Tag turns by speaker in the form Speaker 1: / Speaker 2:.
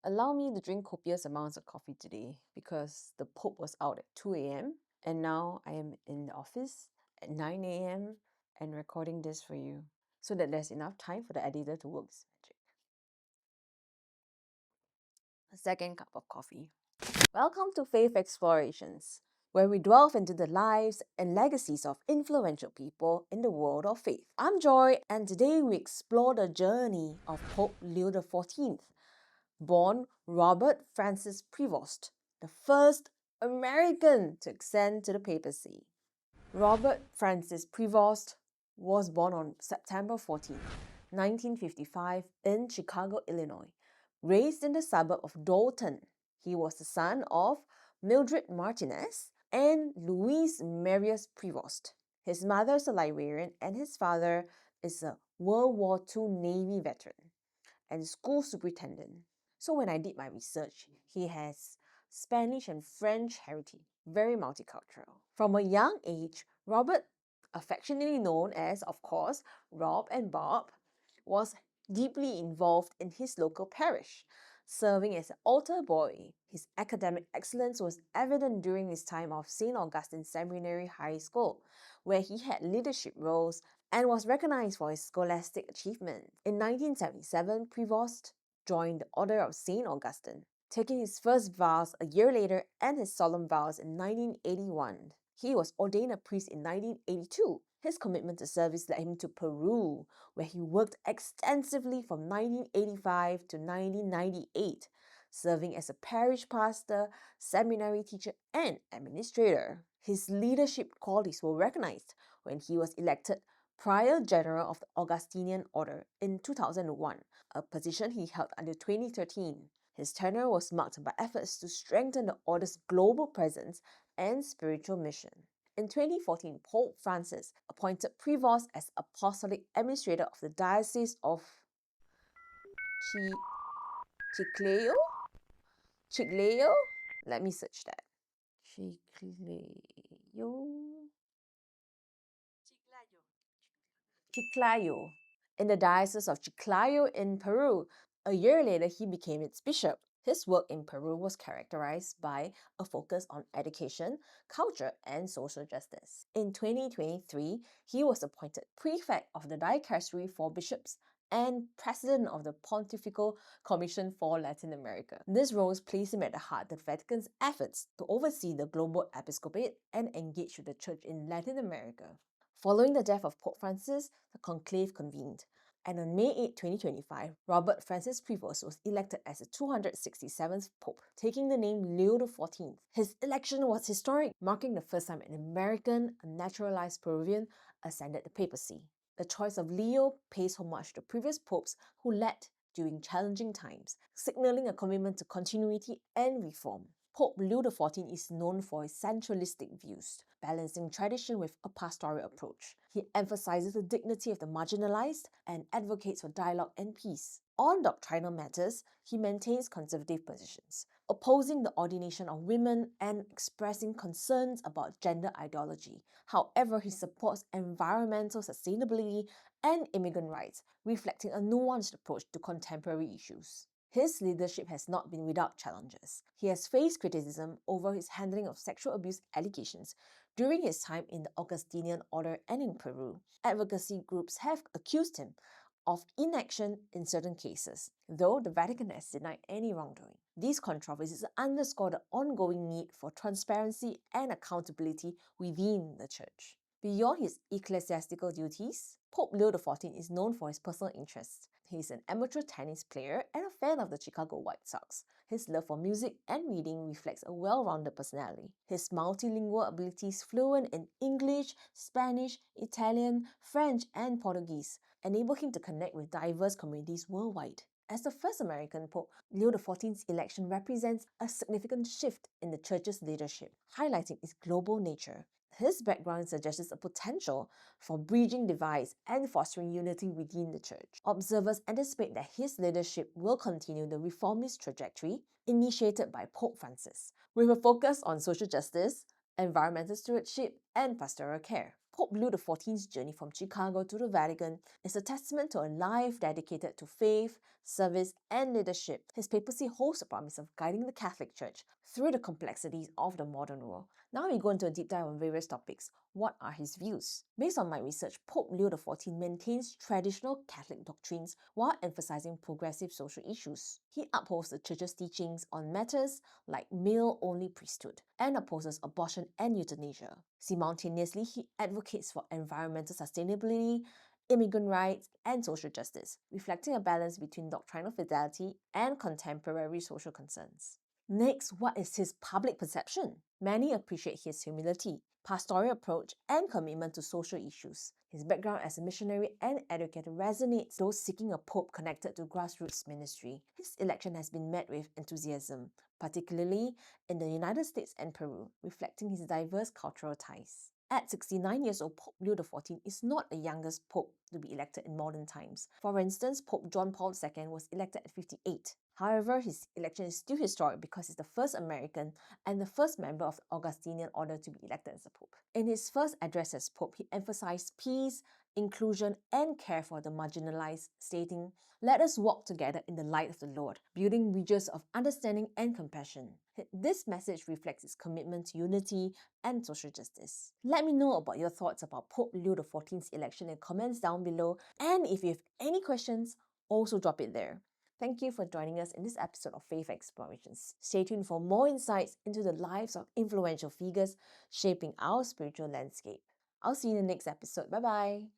Speaker 1: allow me to drink copious amounts of coffee today because the Pope was out at 2 a.m. and now I am in the office at 9 a.m. and recording this for you so that there's enough time for the editor to work his magic. A second cup of coffee. Welcome to Faith Explorations, where we delve into the lives and legacies of influential people in the world of faith. I'm Joy, and today we explore the journey of Pope Leo XIV, born Robert Francis Prevost, the first American to ascend to the papacy. Robert Francis Prevost was born on September 14, 1955 in Chicago, Illinois. Raised in the suburb of Dalton, he was the son of Mildred Martinez and Louise Marius Prevost. His mother is a librarian and his father is a World War II Navy veteran and school superintendent. So when I did my research, he has Spanish and French heritage, very multicultural. From a young age, Robert, affectionately known as, of course, Rob and Bob, was deeply involved in his local parish, serving as an altar boy. His academic excellence was evident during his time of St. Augustine Seminary High School, where he had leadership roles and was recognized for his scholastic achievement. In 1977, Prevost joined the Order of St. Augustine, taking his first vows a year later and his solemn vows in 1981. He was ordained a priest in 1982. His commitment to service led him to Peru, where he worked extensively from 1985 to 1998, serving as a parish pastor, seminary teacher, and administrator. His leadership qualities were recognized when he was elected Prior General of the Augustinian Order in 2001, a position he held until 2013. His tenure was marked by efforts to strengthen the Order's global presence and spiritual mission. In 2014, Pope Francis appointed Prevost as Apostolic Administrator of the Diocese of Chiclayo? Let me search that. Chiclayo, in the Diocese of Chiclayo in Peru. A year later, he became its bishop. His work in Peru was characterized by a focus on education, culture, and social justice. In 2023, he was appointed prefect of the Dicastery for Bishops and president of the Pontifical Commission for Latin America. This role placed him at the heart of the Vatican's efforts to oversee the global episcopate and engage with the Church in Latin America. Following the death of Pope Francis, the conclave convened, and on May 8, 2025, Robert Francis Prevost was elected as the 267th Pope, taking the name Leo XIV. His election was historic, marking the first time an American, a naturalized Peruvian, ascended the papacy. The choice of Leo pays homage to previous popes who led during challenging times, signaling a commitment to continuity and reform. Pope Leo XIV is known for his centralistic views, balancing tradition with a pastoral approach. He emphasizes the dignity of the marginalized and advocates for dialogue and peace. On doctrinal matters, he maintains conservative positions, opposing the ordination of women and expressing concerns about gender ideology. However, he supports environmental sustainability and immigrant rights, reflecting a nuanced approach to contemporary issues. His leadership has not been without challenges. He has faced criticism over his handling of sexual abuse allegations during his time in the Augustinian Order and in Peru. Advocacy groups have accused him of inaction in certain cases, though the Vatican has denied any wrongdoing. These controversies underscore the ongoing need for transparency and accountability within the Church. Beyond his ecclesiastical duties, Pope Leo XIV is known for his personal interests. He is an amateur tennis player and a fan of the Chicago White Sox. His love for music and reading reflects a well-rounded personality. His multilingual abilities fluent in English, Spanish, Italian, French, and Portuguese enable him to connect with diverse communities worldwide. As the first American Pope, Leo XIV's election represents a significant shift in the Church's leadership, highlighting its global nature. His background suggests a potential for bridging divides and fostering unity within the Church. Observers anticipate that his leadership will continue the reformist trajectory initiated by Pope Francis, with a focus on social justice, environmental stewardship, and pastoral care. Pope Leo XIV's journey from Chicago to the Vatican is a testament to a life dedicated to faith, service, and leadership. His papacy holds the promise of guiding the Catholic Church through the complexities of the modern world. Now we go into a deep dive on various topics. What are his views? Based on my research, Pope Leo XIV maintains traditional Catholic doctrines while emphasizing progressive social issues. He upholds the Church's teachings on matters like male-only priesthood and opposes abortion and euthanasia. Simultaneously, he advocates for environmental sustainability, immigrant rights, and social justice, reflecting a balance between doctrinal fidelity and contemporary social concerns. Next, what is his public perception? Many appreciate his humility, pastoral approach, and commitment to social issues. His background as a missionary and educator resonates those seeking a pope connected to grassroots ministry. His election has been met with enthusiasm, particularly in the United States and Peru, reflecting his diverse cultural ties. At 69 years old, Pope Leo XIV is not the youngest pope to be elected in modern times. For instance, Pope John Paul II was elected at 58. However, his election is still historic because he's the first American and the first member of the Augustinian Order to be elected as a pope. In his first address as pope, he emphasized peace, inclusion, and care for the marginalized, stating, "Let us walk together in the light of the Lord, building bridges of understanding and compassion." This message reflects his commitment to unity and social justice. Let me know about your thoughts about Pope Leo XIV's election in the comments down below, and if you have any questions, also drop it there. Thank you for joining us in this episode of Faith Explorations. Stay tuned for more insights into the lives of influential figures shaping our spiritual landscape. I'll see you in the next episode. Bye bye.